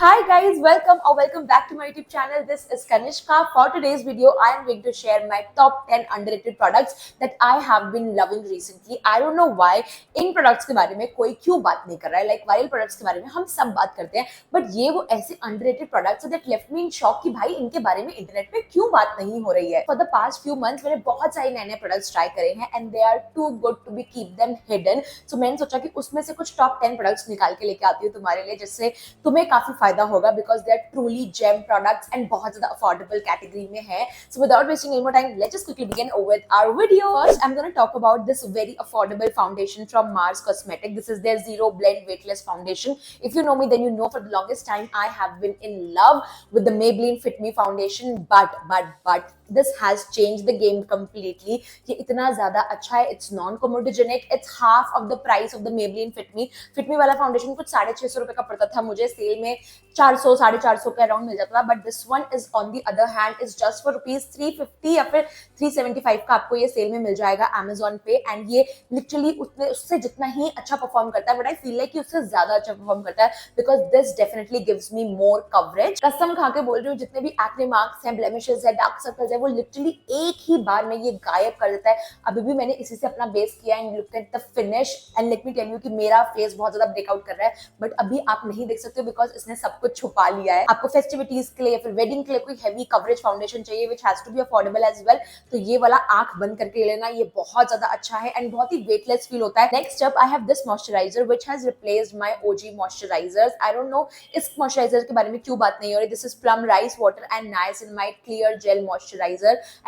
Hi guys, welcome or welcome back to my YouTube channel. This is Kanishka. For today's video, I am going to share my top 10 underrated products that I have been loving recently. I don't know why in products के बारे में कोई क्यों बात नहीं कर रहा है. Like viral products के बारे में हम सब बात करते हैं, but ये वो ऐसे underrated products that left me in shock कि भाई इनके बारे में इंटरनेट पे क्यों बात नहीं हो रही है. For the past few months मैंने बहुत सारे नए नए products try करे हैं and they are too good to be keep them hidden. So मैंने सोचा कि उसमें से कुछ top 10 products निकाल के लेके आती हूँ तुम्हारे लिए, जिससे तुम्हें काफी फायदा होगा because they are truly gem products and बहुत ज़्यादा affordable category में है. So without wasting any more time, let's just quickly begin with our video. First, I'm going to talk about this very affordable foundation from Mars Cosmetics. This is their Zero Blend Weightless Foundation. If you know me, then you know for the longest time I have been in love with the Maybelline Fit Me foundation, but this has changed the game completely. ये इतना ज़्यादा अच्छा है. It's non-comedogenic. It's half of the price of the Maybelline Fit Me. Fit Me वाला foundation कुछ 650 रुपए का पड़ता था मुझे, सेल में 400 450 के अराउंड मिल जाता था. But this one is on the other hand is just for ₹350 या फिर 375 का आपको ये सेल में मिल जाएगा Amazon पे. एंड ये लिटरली उससे जितना ही अच्छा परफॉर्म करता है, बट आई फील लाइक कि उससे ज्यादा अच्छा परफॉर्म करता है because this definitely gives me more coverage. कसम खा के बोल रही हूँ, जितने भी एक्ने मार्क्स हैं, ब्लेमिशेस है, डार्क सर्कल्स है, वो लिटरली एक ही बार में ये गायब कर देता है. अभी भी मैंने इसी से अपना बेस किया and look at the finish and let me tell you कि मेरा फेस बहुत ज्यादा ब्रेकआउट कर रहा है, बट अभी आप नहीं देख सकते बिकॉज इसने सब कुछ छुपा लिया है. आपको फेस्टिविटीज के लिए या फिर वेडिंग के लिए कोई हैवी कवरेज फाउंडेशन चाहिए which has to be affordable as well, तो ये वाला आंख बंद करके लेना. ये बहुत ज्यादा अच्छा है एंड बहुत ही वेटलेस फील होता है. Next up I have this moisturiser which has replaced my OG moisturisers. I don't know इस मॉइस्चराइजर के बारे में क्यों बात नहीं हो रही. This is Plum rice water and niacinamide clear gel moisturiser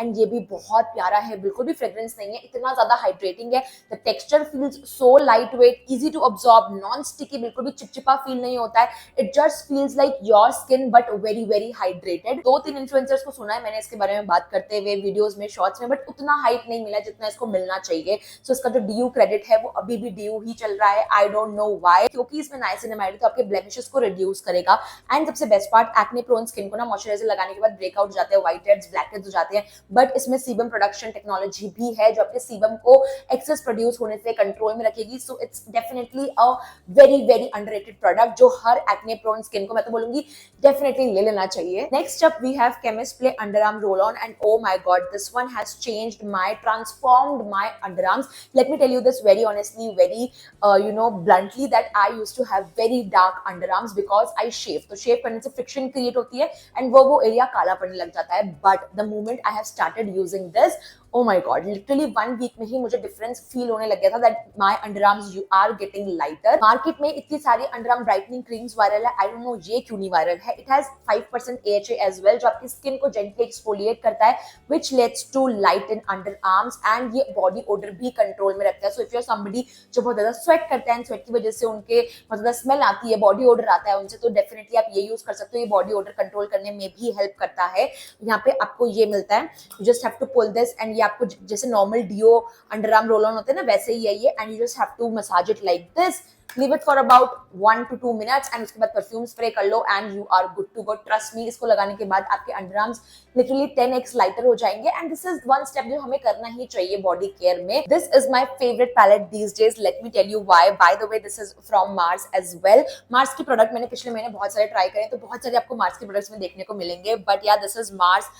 and ये भी बहुत प्यारा है. बिल्कुल भी फ्रेग्रेंस नहीं है, इतना ज्यादा हाइड्रेटिंग है. The texture feels so lightweight, easy to absorb, non sticky, बिल्कुल भी चिपचिपा फील नहीं होता है. It just feels like your skin but very very hydrated. 2-3 influencers को सुना है मैंने इसके बारे में बात करते हुए वीडियोस में, शॉर्ट्स में, बट उतना हाइप नहीं मिला जितना इसको मिलना चाहिए. सो इसका जो डीयू क्रेडिट है वो अभी भी डीयू ही चल रहा है. आई डोंट नो व्हाई, क्योंकि इसमें नाइसिनामाइड तो आपके ब्लेमिशेस को रिड्यूस करेगा. एंड सबसे best part, acne prone skin को ना मॉइस्चराइजर लगाने के बाद ब्रेकआउट हो जाते हैं, व्हाइट हेड्स, ब्लैक हेड्स हो जाते हैं, बट इसमें सीबम प्रोडक्शन टेक्नोलॉजी भी है जो आपके सीबम को एक्सेस प्रोड्यूस होने से कंट्रोल में रखेगी. So it's definitely a very very underrated product जो हर एक्ने प्रोन स्किन को, मैं तो बोलूंगी, डेफिनेटली ले लेना चाहिए. Next up we have Chemist Play underarm roll on and oh my God, this one has changed my, transformed my underarms. Let me tell you this very honestly, very bluntly that I used to have very dark underarms because I shave. तो शेव करने से friction create होती है and वो area काला पड़ने लग जाता है. But the moment I have started using this, oh my god, literally 1 week में ही मुझे डिफरेंस फील होने लग गया था that my underarms you are getting lighter. Market में इतनी सारी अंडरआर्म ब्राइटनिंग क्रीम्स वायरल है, आई डोंट नो ये क्यों नहीं वायरल है. It has 5% AHA as well जो आपकी स्किन को जेंटली एक्सफोलिएट करता है which leads to lighten underarms and ये बॉडी ओडर भी कंट्रोल में रखता है. So if you are somebody जो बहुत ज्यादा स्वेट करता है, स्वेट की वजह से उनके बहुत ज्यादा स्मेल आती है, बॉडी ओडर आता है उनसे, तो डेफिनेटली आप ये यूज कर सकते हो. ये बॉडी ओडर कंट्रोल करने में भी हेल्प करता है. यहाँ पे आपको ये मिलता है, you just have to pull this and ये आपको जैसे normal deo underarm roll on होते हैं ना, वैसे ही है ये. And you just have to massage it like this, leave it for about 1 to 2 minutes and उसके बाद परफ्यूम स्प्रे कर लो and you are good to go. Trust me, इसको लगाने के बाद आपके अंडरआर्म्स literally 10x लाइटर हो जाएंगे and this is one step जो हमें करना ही चाहिए बॉडी केयर में. This is my favorite palette these days. Let me tell you why. By the way, this is from Mars as well. Mars की product मैंने पिछले महीने बहुत सारे ट्राई करे, तो बहुत सारे आपको Mars के प्रोडक्ट्स में देखने को मिलेंगे. But yeah this is Mars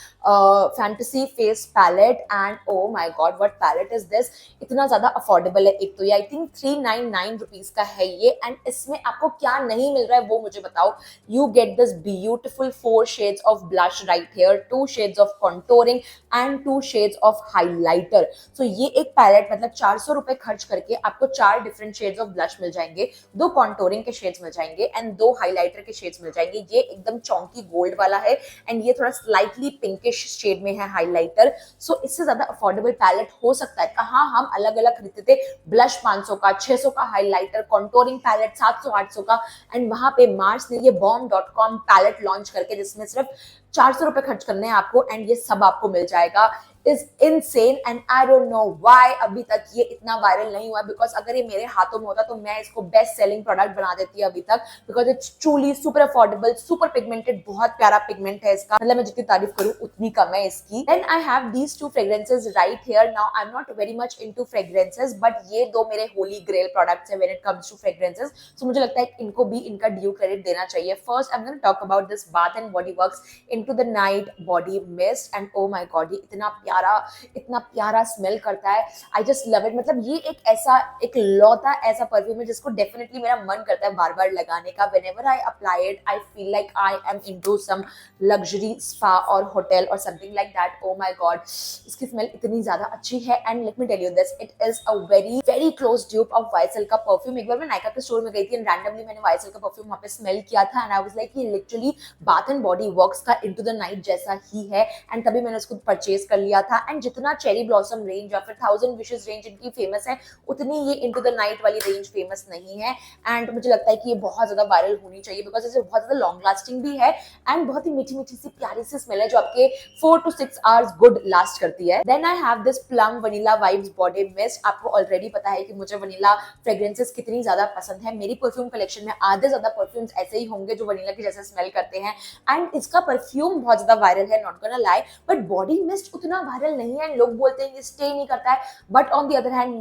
fantasy face palette and oh my god, what palette is this. इतना ज्यादा अफोर्डेबल है. एक तो ये आई थिंक 399 रुपीज का है ये. एंड इसमें आपको क्या नहीं मिल रहा है वो मुझे बताओ. You get this beautiful 4 shades of blush right here, 2 shades of contouring and 2 shades of highlighter. So ये एक पैलेट मतलब 400 रुपए खर्च करके आपको 4 डिफरेंट शेड्स ऑफ ब्लश मिल जाएंगे, 2 कॉन्टोरिंग के शेड्स मिल जाएंगे एंड 2 हाइलाइटर के शेड्स मिल जाएंगे. ये एकदम चौंकी गोल्ड वाला है एंड ये थोड़ा स्लाइटली पिंकिश शेड में है हाइलाइटर. सो इससे ज्यादा अफोर्डेबल पैलेट हो सकता है कहाँ. हम अलग अलग खरीदते थे, ब्लश 500 का, 600 का हाइलाइटर, कॉन्टोरिंग पैलेट 700-800 का, एंड वहां पे मार्स ने ये bomb.com पैलेट लॉन्च करके जिसमें सिर्फ ₹400 खर्च करने हैं आपको एंड ये सब आपको मिल जाएगा। Is insane and I don't know why अभी तक ये इतना वायरल नहीं हुआ, बिकॉज अगर ये मेरे हाथों में होता तो मैं इसको बेस्ट सेलिंग प्रोडक्ट बना देती अभी तक, because it's truly super affordable, super pigmented, बहुत प्यारा पिगमेंट है इसका, मतलब मैं जितनी तारीफ करूं उतनी कम है इसकी। Then I have these two fragrances right here. Now I am not very much into fragrances, but ये दो मेरे होली ग्रेल प्रोडक्ट्स है when it comes to fragrances, so मुझे लगता है इनको भी इनका ड्यू क्रेडिट देना चाहिए। First I am gonna talk about this bath and body works into the night body mist, and oh my God ये इतना प्यारा स्मेल करता है। I just love it. मतलब ये एक लौता ऐसा परफ्यूम है जिसको डेफिनेटली मेरा मन करता है बार बार लगाने का। Whenever I apply it I feel like I am into some luxury spa और होटल और something like that. Oh my God इसकी स्मेल इतनी ज्यादा अच्छी है and let me tell you this, it is a very very close dupe of YSL का perfume. एक बार मैं नायका के स्टोर में गई थी एंड रैंडमली मैंने YSL का परफ्यूम वहां पे स्मेल किया था एंड आई वाज लाइक ये literally bath and body works का इनटू द नाइट जैसा ही है, एंड तभी मैंने उसको परचेज कर लिया था। एंड जितना चेरी ब्लॉसम रेंज या फिर 1000 विशेस रेंज इनकी फेमस है, उतनी ये इनटू द नाइट वाली रेंज फेमस नहीं है। एंड मुझे लगता है कि ये बहुत ज्यादा वायरल होनी चाहिए बिकॉज इसे बहुत ज्यादा लॉन्ग लास्टिंग भी है एंड बहुत ही मीठी मीठी सी प्यारी सी स्मेल है जो आपके 4 to 6 आवर्स गुड लास्ट करती है। Then I have this Plum vanilla vibes body mist. आपको ऑलरेडी पता है कि मुझे वनीला फ्रेग्रेंसेस कितनी ज्यादा पसंद है। मेरी परफ्यूम कलेक्शन में आधे ज्यादा परफ्यूम्स ऐसे ही होंगे जो वनीला के जैसे स्मेल करते हैं एंड इसका परफ्यूम बहुत ज्यादा वायरल है, not gonna lie, but body mist उतना वायरल नहीं है। लोग बोलते हैं ये स्टे नहीं करता है, but on the other hand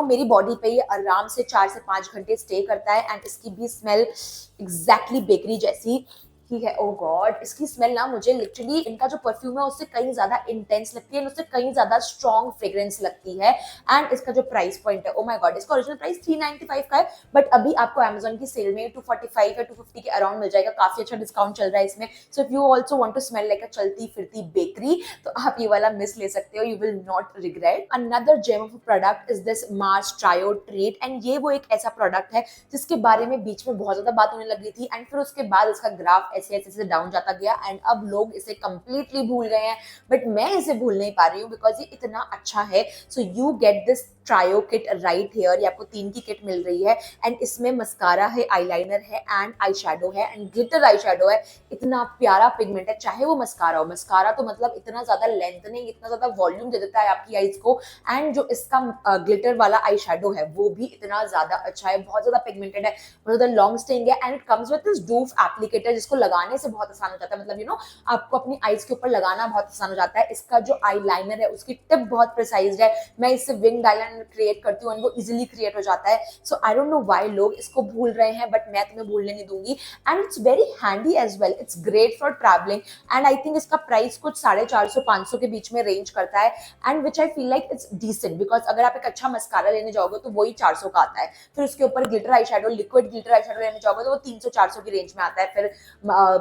मेरी बॉडी पे ये आराम से 4 से 5 घंटे स्टे करता है एंड इसकी भी स्मेल एग्जैक्टली बेकरी जैसी ही है। ओ गॉड इसकी स्मेल ना मुझे लिटरली इनका जो परफ्यूम है उससे कहीं ज्यादा इंटेंस लगती है, उससे कहीं ज्यादा स्ट्रॉन्ग फ्रेग्रेंस लगती है। एंड इसका जो प्राइस पॉइंट है, ओ माय गॉड इसका ओरिजिनल प्राइस 395 का है, बट अभी आपको अमेजोन की सेल में 245 या 250 के अराउंड मिल जाएगा। काफी अच्छा डिस्काउंट चल रहा है इसमें। So if you also want to smell like a चलती फिरती बेकरी तो आप ये वाला मिस ले सकते हो, you will not regret. Another gem of product is this Mars trio treat, and ये वो एक ऐसा प्रोडक्ट है जिसके बारे में बीच में बहुत ज्यादा बात होने लगी थी एंड फिर उसके बाद इसका ग्राफ ऐसे ऐसे डाउन जाता गया एंड अब लोग इसे कंप्लीटली भूल गए हैं, बट मैं इसे भूल नहीं पा रही हूँ बिकॉज ये इतना अच्छा है। So you get this trio kit right here. ये आपको 3 की किट मिल रही है एंड इसमें मस्कारा है, आईलाइनर है एंड आई शेडो है एंड ग्लिटर आई शेडो है। इतना प्यारा पिगमेंट है, चाहे वो मस्कारा हो, मस्कारा तो मतलब इतना ज्यादा लेंथनिंग, इतना ज्यादा वॉल्यूम दे देता है आपकी आईज को, एंड जो इसका ग्लिटर वाला आई शेडो है वो भी इतना ज्यादा अच्छा है, बहुत ज्यादा पिगमेंटेड है, बहुत ज्यादा लॉन्ग स्टेइंग है and it comes with this doe foot applicator जिसको लगाने से बहुत आसान हो जाता है। मतलब आपको अपनी आईज के ऊपर लगाना बहुत आसान हो जाता है। इसका जो आई लाइनर है उसकी टिप बहुत प्रिसाइज है। मैं इससे विंग आईलाइनर क्रिएट करती हूँ, वो इजीली क्रिएट हो जाता है। सो आई डोंट नो व्हाई लोग इसको भूल रहे हैं, बट मैं तुम्हें भूलने नहीं दूंगी and it's very handy as well. It's great for travelling and I think इसका प्राइस कुछ 450-500 के बीच में रेंज करता है and which I feel like it's decent because अगर आप एक अच्छा मस्कारा लेने जाओगे तो वही 400 का आता है, फिर उसके ऊपर glitter eye shadow, liquid glitter eye shadow लेने जाओगे तो वो 300-400 की रेंज में आता है, फिर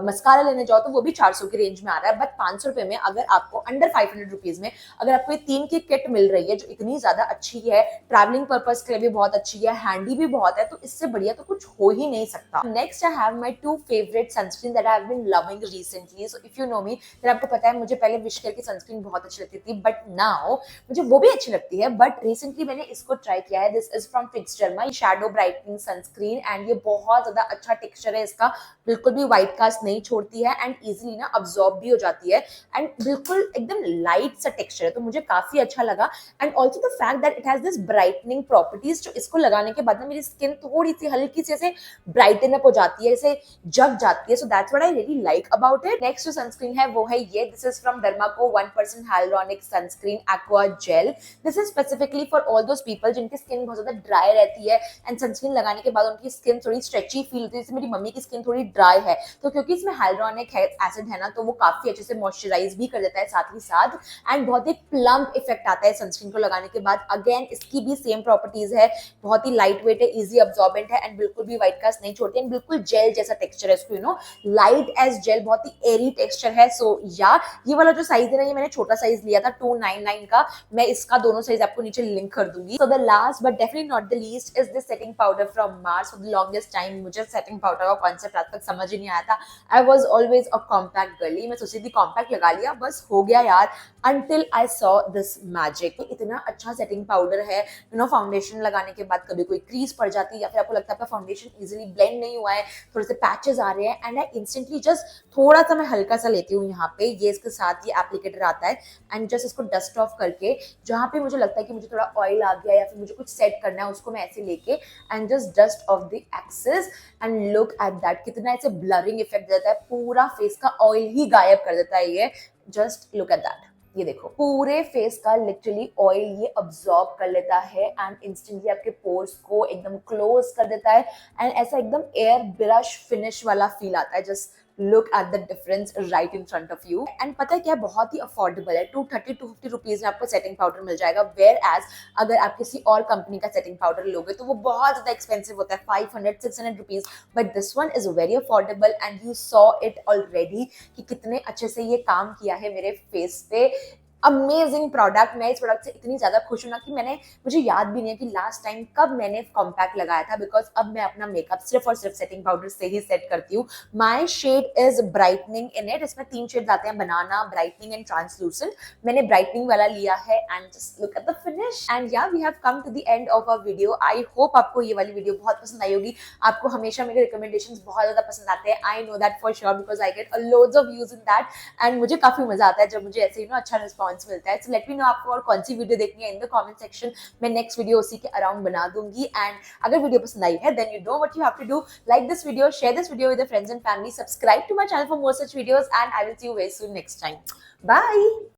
मस्कारा लेने जाओ तो वो भी 400 की रेंज में आ रहा है। बट 500 रुपए में अगर आपको अंडर 500 रुपीज में अगर आपको ये 3 की किट मिल रही है जो इतनी ज्यादा अच्छी है, ट्रैवलिंग पर्पस के लिए भी बहुत अच्छी है, हैंडी भी बहुत है, तो इससे बढ़िया तो कुछ हो ही नहीं सकता। Next I have my 2 favourite sunscreen that I have been loving recently. So if you know me फिर आपको पता है मुझे पहले विश केयर की सनस्क्रीन बहुत अच्छी लगती थी, बट नाउ मुझे वो भी अच्छी लगती है, बट रिसेंटली मैंने इसको ट्राई किया है। This is from Fixderma shadow brightening sunscreen and ये बहुत ज्यादा अच्छा टेक्सचर है इसका, बिल्कुल भी व्हाइट कास्ट नहीं छोड़ती है एंड इजीली ना अब्सॉर्ब भी हो जाती है एंड बिल्कुल एकदम लाइट सा टेक्सचर है, तो मुझे काफी अच्छा लगा। And also the fact that it has this brightening properties, जो इसको लगाने के बाद ना मेरी स्किन थोड़ी सी हल्की सी ऐसे ब्राइटन अप हो जाती है, ऐसे जग जाती है। So that's what I really like about it. Next जो सनस्क्रीन है वो है ये, this is from Dermaco 1% hyaluronic sunscreen aqua gel. This is specifically for all those people जिनकी स्किन बहुत ज्यादा ड्राई रहती है एंड सनस्क्रीन लगाने के बाद उनकी स्किन थोड़ी स्ट्रेची फील होती है। जैसे मेरी मम्मी की स्किन थोड़ी ड्राई है, तो क्योंकि इसमें हाइलुरोनिक एसिड है ना, तो वो काफी अच्छे से मॉइस्चराइज भी कर देता है साथ ही साथ एंड बहुत ही प्लम्प इफेक्ट आता है सनस्क्रीन को लगाने के बाद। अगेन इसकी भी सेम प्रॉपर्टीज है, बहुत ही लाइट वेट है, इजी अब्सॉर्बेंट है एंड बिल्कुल भी व्हाइट कास्ट नहीं छोड़ती है, बिल्कुल जेल जैसा टेक्सचर है इसको, लाइट एज जेल, बहुत ही एरी टेक्सचर है। सो या ये वाला जो साइज है ना, ये मैंने छोटा साइज लिया था 299 का, मैं इसका दोनों साइज आपको नीचे लिंक कर दूंगी। So the last but definitely not the least is this setting powder from Mars. For the longest time मुझे सेटिंग पाउडर का कॉन्सेप्ट आज तक समझ ही नहीं आया था। I was always a compact girly, मैं सोची थी कॉम्पैक्ट लगा लिया बस हो गया यार, until I saw this magic। इतना अच्छा सेटिंग पाउडर पाउडर है, फाउंडेशन लगाने के बाद कभी कोई क्रीज पड़ जाती है या फिर आपको लगता है आपका फाउंडेशन इजीली ब्लेंड नहीं हुआ है, थोड़े से पैचेस आ रहे हैं, एंड आई इंस्टेंटली जस्ट थोड़ा सा मैं हल्का सा लेती हूँ यहाँ पे, ये इसके साथ ये एप्लीकेटर आता है, एंड जस्ट इसको डस्ट ऑफ करके जहाँ पे मुझे लगता है कि मुझे थोड़ा ऑयल आ गया या फिर मुझे कुछ सेट करना है, उसको मैं ऐसे लेके and just dust off the excess, and look at that, कितना ऐसे ब्लरिंग इफेक्ट देता है, पूरा फेस का ऑयल ही गायब कर देता है ये। जस्ट लुक एट दैट, ये देखो पूरे फेस का लिटरली ऑयल ये अब्सॉर्ब कर लेता है एंड इंस्टेंटली आपके पोर्स को एकदम क्लोज कर देता है, एंड ऐसा एकदम एयर ब्रश फिनिश वाला फील आता है। Just look at the difference right in front of you. And पता है क्या, बहुत ही अफोर्डेबल है, 230-250 रुपीज में आपको सेटिंग पाउडर मिल जाएगा, वेयर एज अगर आप किसी और कंपनी का सेटिंग पाउडर लोगे तो वो बहुत ज्यादा एक्सपेंसिव होता है, 500-600 rupees, but this one is very affordable and you saw it already कि कितने अच्छे से ये काम किया है मेरे फेस पे। अमेजिंग प्रोडक्ट, मैं इस प्रोडक्ट से इतनी ज्यादा खुश हूँ ना कि मुझे याद भी नहीं है कि लास्ट टाइम कब मैंने कॉम्पैक्ट लगाया था, बिकॉज अब मैं अपना मेकअप सिर्फ और सिर्फ सेटिंग पाउडर से ही सेट करती हूँ। My shade is brightening in it, इसमें 3 शेड्स आते हैं, बनाना, ब्राइटनिंग एंड ट्रांसलूसेंट। मैंने ब्राइटनिंग वाला लिया है and just look at the finish. And yeah we have come to the end of our video. I hope आपको ये वाली वीडियो बहुत पसंद आई होगी। आपको हमेशा मेरे रिकमेंडेशंस बहुत ज्यादा पसंद आते हैं, I know that for sure, because I get loads of views in that, and मुझे काफी मजा आता है जब मुझे ऐसे अच्छा रिस्पॉन्स मिलता है। सो लेट मी नो आपको और कौन सी वीडियो देखनी है इन द कमेंट सेक्शन, मैं नेक्स्ट वीडियो उसी के अराउंड बना दूंगी। एंड अगर वीडियो पसंद आई है then you know what you have to do, like this video, share this video with your friends and family, subscribe to my channel for more such videos, and I will see you very soon next time. Bye.